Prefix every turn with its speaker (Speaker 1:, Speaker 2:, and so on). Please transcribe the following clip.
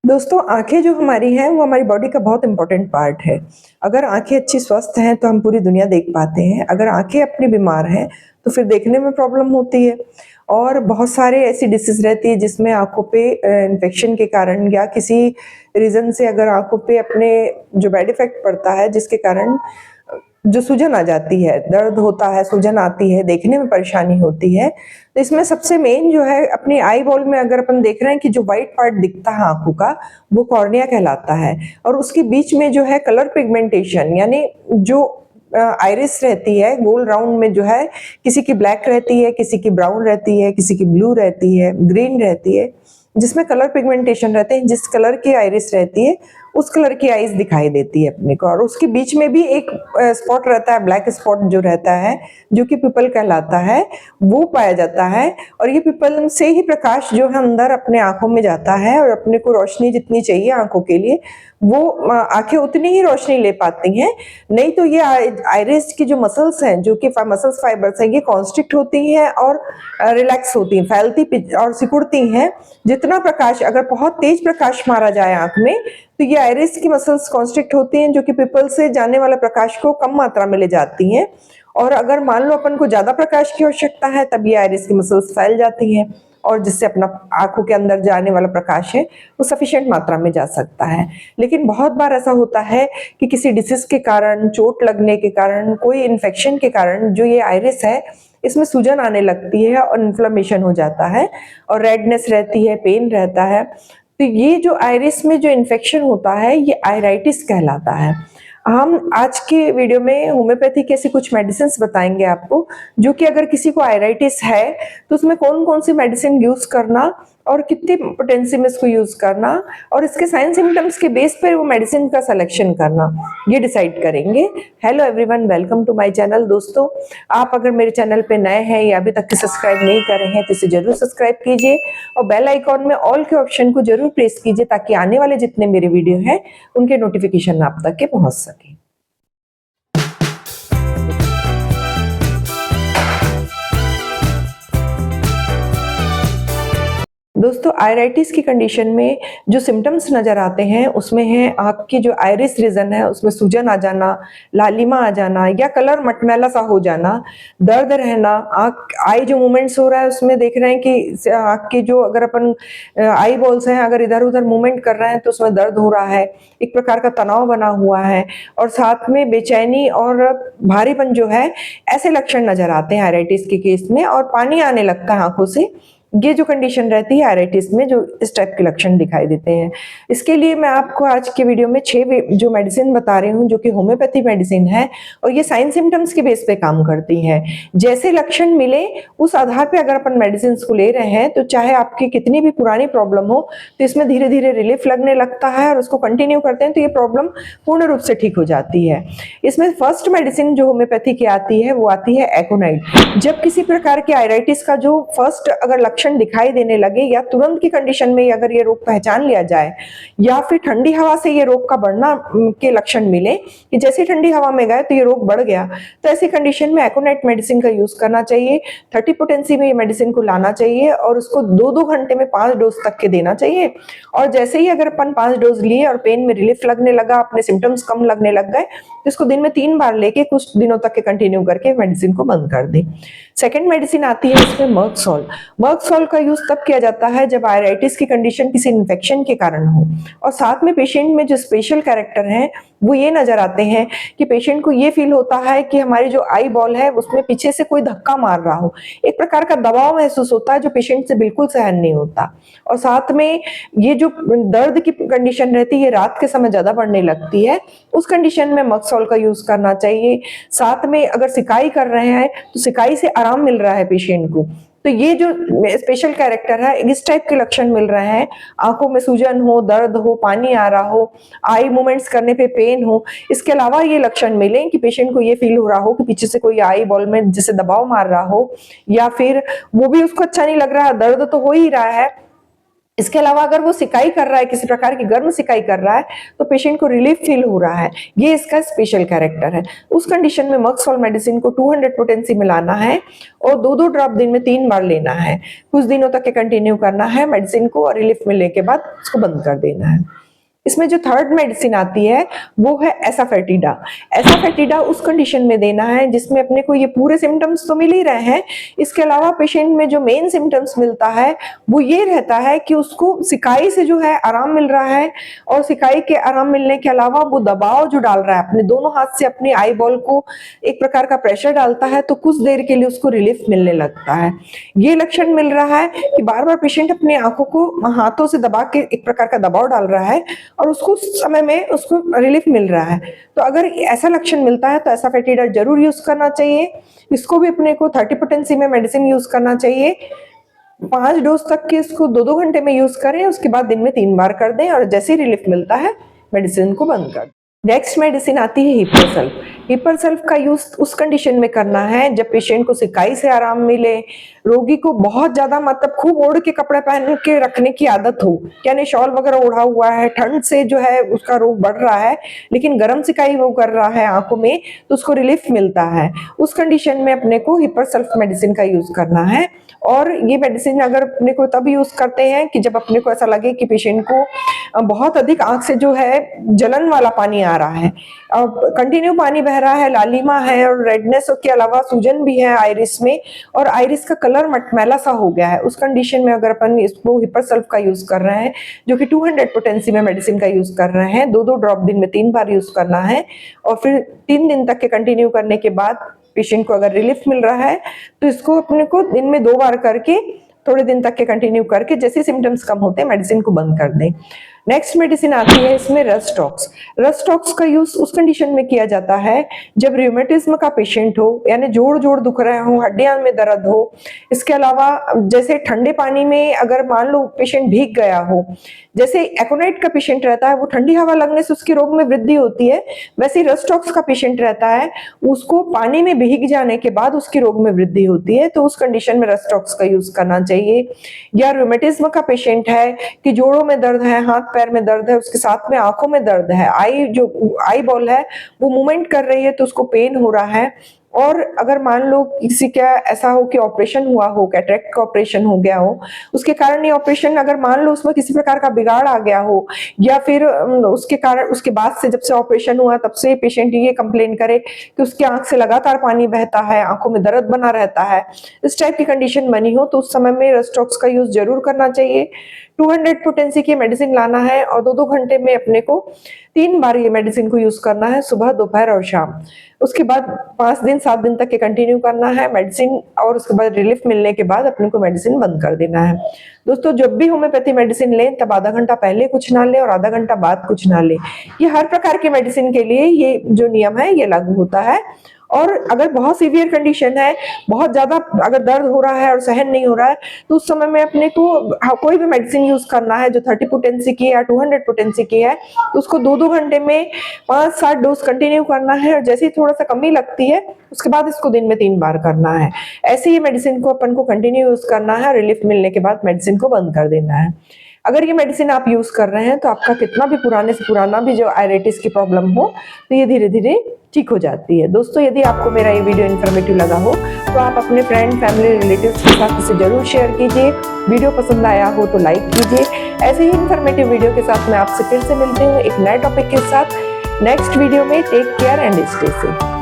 Speaker 1: दोस्तों, आँखें जो हमारी हैं वो हमारी बॉडी का बहुत इम्पोर्टेंट पार्ट है। अगर आँखें अच्छी स्वस्थ हैं तो हम पूरी दुनिया देख पाते हैं। अगर आँखें अपनी बीमार हैं तो फिर देखने में प्रॉब्लम होती है और बहुत सारे ऐसी डिसीज़ रहती है जिसमें आँखों पे इन्फेक्शन के कारण या किसी रीज़न से अगर आँखों पे अपने जो बैड इफ़ेक्ट पड़ता है जिसके कारण जो सूजन आ जाती है, दर्द होता है, सूजन आती है, देखने में परेशानी होती है। तो इसमें सबसे मेन जो है अपनी आई बॉल में अगर अपन देख रहे हैं कि जो व्हाइट पार्ट दिखता है आँखों का, वो कॉर्निया कहलाता है और उसके बीच में जो है कलर पिगमेंटेशन यानी जो आइरिस रहती है गोल राउंड में जो है किसी की ब्लैक रहती है, किसी की ब्राउन रहती है, किसी की ब्लू रहती है, ग्रीन रहती है, जिसमें कलर पिगमेंटेशन रहते हैं। जिस कलर की आइरिस रहती है उस कलर की आइज दिखाई देती है अपने को और उसके बीच में भी एक स्पॉट रहता है, ब्लैक स्पॉट जो रहता है जो कि पिपल कहलाता है, वो पाया जाता है। और ये पिपल से ही प्रकाश जो है अंदर अपने आंखों में जाता है और अपने को रोशनी जितनी चाहिए आंखों के लिए वो आंखें उतनी ही रोशनी ले पाती हैं। नहीं तो ये आइरिस की जो मसल्स हैं, जो कि मसल्स फाइबर्स हैं, ये कॉन्स्ट्रिक्ट होती हैं और रिलैक्स होती हैं, फैलती और सिकुड़ती हैं। जितना प्रकाश अगर बहुत तेज प्रकाश मारा जाए आंख में तो ये आइरिस की मसल्स कॉन्स्ट्रिक्ट होती हैं जो कि पिपल से जाने वाले प्रकाश को कम मात्रा में ले जाती हैं। और अगर मान लो अपन को ज्यादा प्रकाश की आवश्यकता है तब ये आइरिस की मसल्स फैल जाती हैं और जिससे अपना आंखों के अंदर जाने वाला प्रकाश है वो सफिशिएंट मात्रा में जा सकता है। लेकिन बहुत बार ऐसा होता है कि किसी डिसीज के कारण, चोट लगने के कारण, कोई इन्फेक्शन के कारण जो ये आइरिस है इसमें सूजन आने लगती है और इन्फ्लेमेशन हो जाता है और रेडनेस रहती है, पेन रहता है। तो ये जो आइरिस में जो इन्फेक्शन होता है ये आइराइटिस कहलाता है। हम आज के वीडियो में होम्योपैथी की ऐसी कुछ मेडिसिन बताएंगे आपको जो कि अगर किसी को आइराइटिस है तो उसमें कौन कौन सी मेडिसिन यूज करना और कितनी पोटेंसी में इसको यूज करना और इसके साइन सिम्टम्स के बेस पर वो मेडिसिन का सिलेक्शन करना, ये डिसाइड करेंगे। Hello everyone, welcome to my channel. दोस्तों, आप अगर मेरे चैनल पे नए हैं या अभी तक सब्सक्राइब नहीं कर रहे हैं तो इसे जरूर सब्सक्राइब कीजिए और बेल आइकॉन में ऑल के ऑप्शन को जरूर प्रेस कीजिए ताकि आने वाले जितने मेरे वीडियो हैं उनके नोटिफिकेशन आप तक के पहुंच सके। दोस्तों, आइराइटिस की कंडीशन में जो सिम्टम्स नजर आते हैं उसमें है आँख की जो आइरिस रीजन है उसमें सूजन आ जाना, लालिमा आ जाना या कलर मटमैला सा हो जाना, दर्द रहना, आँख आई जो मूवमेंट्स हो रहा है उसमें देख रहे हैं कि आँख की जो अगर अपन आई बॉल्स हैं अगर इधर उधर मूवमेंट कर रहे हैं तो उसमें दर्द हो रहा है, एक प्रकार का तनाव बना हुआ है और साथ में बेचैनी और भारीपन जो है, ऐसे लक्षण नजर आते हैं आइराइटिस के केस में और पानी आने लगता है आंखों से। ये जो कंडीशन रहती है आइराइटिस में जो इस टाइप के लक्षण दिखाई देते हैं। इसके लिए मैं आपको आज के वीडियो में 6 जो मेडिसिन बता रही हूँ जो कि होम्योपैथी मेडिसिन है और ये साइन सिम्टम्स के बेस पे काम करती है। जैसे लक्षण मिले उस आधार पे अगर अपन मेडिसिन को ले रहे हैं तो चाहे आपकी कितनी भी पुरानी प्रॉब्लम हो तो इसमें धीरे धीरे रिलीफ लगने लगता है और उसको कंटिन्यू करते हैं तो ये प्रॉब्लम पूर्ण रूप से ठीक हो जाती है। इसमें फर्स्ट मेडिसिन जो होम्योपैथी की आती है वो आती है एकोनाइट। जब किसी प्रकार के आइराइटिस का जो फर्स्ट अगर लक्षण दिखाई देने लगे या तुरंत की कंडीशन में अगर ये रोग पहचान लिया जाए या फिर ठंडी हवा से ये रोग का बढ़ना के लक्षण मिले कि जैसे ठंडी हवा में गए तो ये रोग बढ़ गया, तो ऐसी कंडीशन में एकोनाइट मेडिसिन का यूज करना चाहिए। 30 पोटेंसी में ये मेडिसिन को लाना चाहिए और उसको 2-2 घंटे में 5 डोज तक के देना चाहिए। और जैसे ही अगर अपन 5 डोज लिए और पेन में रिलीफ लगने लगा, अपने सिम्टम्स कम लगने लग गए तो इसको दिन में 3 बार लेके कुछ दिनों तक के कंटिन्यू करके मेडिसिन को बंद कर दें। सेकेंड मेडिसिन आती है इसमें मर्कसॉल। मर्कसॉल का यूज तब किया जाता है जब आइराइटिस की कंडीशन किसी इन्फेक्शन के कारण हो और साथ में पेशेंट में जो स्पेशल कैरेक्टर हैं वो ये नजर आते हैं कि पेशेंट को ये फील होता है कि हमारी जो आई बॉल है उसमें पीछे से कोई धक्का मार रहा हो, एक प्रकार का दबाव महसूस होता है जो पेशेंट से बिल्कुल सहन नहीं होता। और साथ में ये जो दर्द की कंडीशन रहती है रात के समय ज्यादा बढ़ने लगती है, उस कंडीशन में मर्कसॉल का यूज करना चाहिए। साथ में अगर सिकाई कर रहे हैं तो सिकाई से आराम मिल रहा है पेशेंट को, तो ये जो स्पेशल कैरेक्टर है इस टाइप के लक्षण मिल रहे हैं, आंखों में सूजन हो, दर्द हो, पानी आ रहा हो, आई मूवमेंट्स करने पे पेन हो, इसके अलावा ये लक्षण मिले कि पेशेंट को ये फील हो रहा हो कि पीछे से कोई आई बॉल में जिसे दबाव मार रहा हो या फिर वो भी उसको अच्छा नहीं लग रहा, दर्द तो हो ही रहा है इसके अलावा अगर वो सिकाई कर रहा है, किसी प्रकार की गर्म सिकाई कर रहा है, तो पेशेंट को रिलीफ फील हो रहा है, ये इसका स्पेशल कैरेक्टर है। उस कंडीशन में मक्सोल मेडिसिन को 200 पोटेंसी मिलाना है और 2-2 ड्रॉप दिन में 3 बार लेना है। कुछ दिनों तक के कंटिन्यू करना है मेडिसिन को और रिलीफ मिलने के बाद उसको बंद कर देना है। इसमें जो थर्ड मेडिसिन आती है वो है एसाफेटिडा। एसाफेटिडा उस कंडीशन में देना है जिसमें अपने को ये पूरे सिम्टम्स तो मिल ही रहे हैं, इसके अलावा पेशेंट में जो मेन सिम्टम्स मिलता है वो ये रहता है कि उसको सिकाई से जो है आराम मिल रहा है, और सिकाई के आराम मिलने के अलावा वो दबाव जो डाल रहा है अपने दोनों हाथ से अपनी आई बॉल को एक प्रकार का प्रेशर डालता है, तो कुछ देर के लिए उसको रिलीफ मिलने लगता है। ये लक्षण मिल रहा है कि बार बार पेशेंट अपनी आंखों को हाथों से दबा के एक प्रकार का दबाव डाल रहा है और उसको समय में उसको रिलीफ मिल रहा है। तो अगर ऐसा लक्षण मिलता है तो एसाफेटिडा जरूर यूज करना चाहिए। इसको भी अपने को 30 पोटेंसी में मेडिसिन यूज करना चाहिए। 5 डोज तक के इसको 2-2 घंटे में यूज करें, उसके बाद दिन में 3 बार कर दें और जैसे ही रिलीफ मिलता है मेडिसिन को बंद कर दें। नेक्स्ट मेडिसिन आती है हिपरसल्फ। हिपरसल्फ का यूज उस कंडीशन में करना है जब पेशेंट को सिकाई से आराम मिले, रोगी को बहुत ज्यादा मतलब खूब ओढ़ के कपड़े पहन के रखने की आदत हो, यानी शॉल वगैरह ओढ़ा हुआ है, ठंड से जो है उसका रोग बढ़ रहा है, लेकिन गर्म सिकाई वो कर रहा है आंखों में तो उसको रिलीफ मिलता है। उस कंडीशन में अपने को हिपरसल्फ मेडिसिन का यूज करना है। और ये मेडिसिन अगर अपने को तब यूज करते हैं कि जब अपने को ऐसा लगे कि पेशेंट को बहुत अधिक आंख से जो है जलन वाला पानी आ रहा है, कंटिन्यू पानी बह रहा है, लालिमा है और रेडनेस के अलावा सूजन भी है आइरिस में, और आइरिस का कलर मटमैला सा हो गया है। उस कंडीशन में अगर अपन इसको हिपरसल्फ का यूज कर रहे हैं, जो कि 200 पोटेंसी में मेडिसिन का यूज कर रहे हैं, 2-2 ड्रॉप दिन में 3 बार यूज करना है, और फिर 3 दिन तक के कंटिन्यू करने के बाद पेशेंट को अगर रिलीफ मिल रहा है तो इसको अपने को दिन में 2 बार करके थोड़े दिन तक के कंटिन्यू करके जैसे सिम्टम्स कम होते हैं मेडिसिन को बंद कर दें। नेक्स्ट मेडिसिन आती है इसमें रस्टॉक्स। रस्टॉक्स का यूज उस कंडीशन में किया जाता है जब रूमेटिज्म का पेशेंट हो, यानी जोड़ दुख रहे हो, हड्डियां में दर्द हो। इसके अलावा जैसे ठंडे पानी में अगर मान लो पेशेंट भीग गया हो, जैसे एकोनाइट का पेशेंट रहता है वो ठंडी हवा लगने से उसके रोग में वृद्धि होती है, वैसे रस्टॉक्स का पेशेंट रहता है उसको पानी में भीग जाने के बाद उसके रोग में वृद्धि होती है, तो उस कंडीशन में रस्टॉक्स का यूज करना चाहिए। या रूमेटिज्म का पेशेंट है कि जोड़ों में दर्द है, हाथ पैर में दर्द है, उसके साथ में आंखों में दर्द है, आई बॉल है वो मूवमेंट कर रही है तो उसको पेन हो रहा है। और अगर मान लो किसी का ऐसा हो कि ऑपरेशन हुआ हो, कैटरेक्ट का ऑपरेशन हो गया हो, उसके कारण ये ऑपरेशन अगर मान लो उसमें किसी प्रकार का बिगाड़ आ गया हो, या फिर उसके कारण उसके बाद से जब से ऑपरेशन हुआ तब से पेशेंट ये कंप्लेन करे कि उसकी आंख से लगातार पानी बहता है, आंखों में दर्द बना रहता है, इस टाइप की कंडीशन बनी हो तो उस समय में रस्टॉक्स का यूज जरूर करना चाहिए। 200 पोटेंसी की मेडिसिन लाना है और 2-2 घंटे में अपने को 3 बार ये मेडिसिन को यूज करना है, सुबह, दोपहर और शाम। उसके बाद 5 दिन 7 दिन तक के कंटिन्यू करना है मेडिसिन, और उसके बाद रिलीफ मिलने के बाद अपने को मेडिसिन बंद कर देना है। दोस्तों, जब भी होम्योपैथी मेडिसिन लें तब आधा घंटा पहले कुछ ना लें और आधा घंटा बाद कुछ ना लें। ये हर प्रकार की मेडिसिन के लिए ये जो नियम है ये लागू होता है। और अगर बहुत सीवियर कंडीशन है, बहुत ज्यादा अगर दर्द हो रहा है और सहन नहीं हो रहा है, तो उस समय में अपने को कोई भी मेडिसिन यूज करना है जो 30 पोटेंसी की या 200 पोटेंसी की है, तो उसको 2-2 घंटे में 5-7 डोज कंटिन्यू करना है, और जैसे ही थोड़ा सा कमी लगती है उसके बाद इसको दिन में 3 बार करना है। ऐसे ही मेडिसिन को अपन को कंटिन्यू यूज करना है, रिलीफ मिलने के बाद मेडिसिन को बंद कर देना है। अगर ये मेडिसिन आप यूज कर रहे हैं तो आपका कितना भी पुराने से पुराना भी जो आयरिटिस की प्रॉब्लम हो तो ये धीरे धीरे ठीक हो जाती है। दोस्तों, यदि आपको मेरा ये वीडियो इन्फॉर्मेटिव लगा हो तो आप अपने फ्रेंड, फैमिली, रिलेटिव्स के साथ इसे जरूर शेयर कीजिए। वीडियो पसंद आया हो तो लाइक कीजिए। ऐसे ही इन्फॉर्मेटिव वीडियो के साथ मैं आपसे फिर से मिलती हूँ एक नए टॉपिक के साथ नेक्स्ट वीडियो में। Take care and stay safe.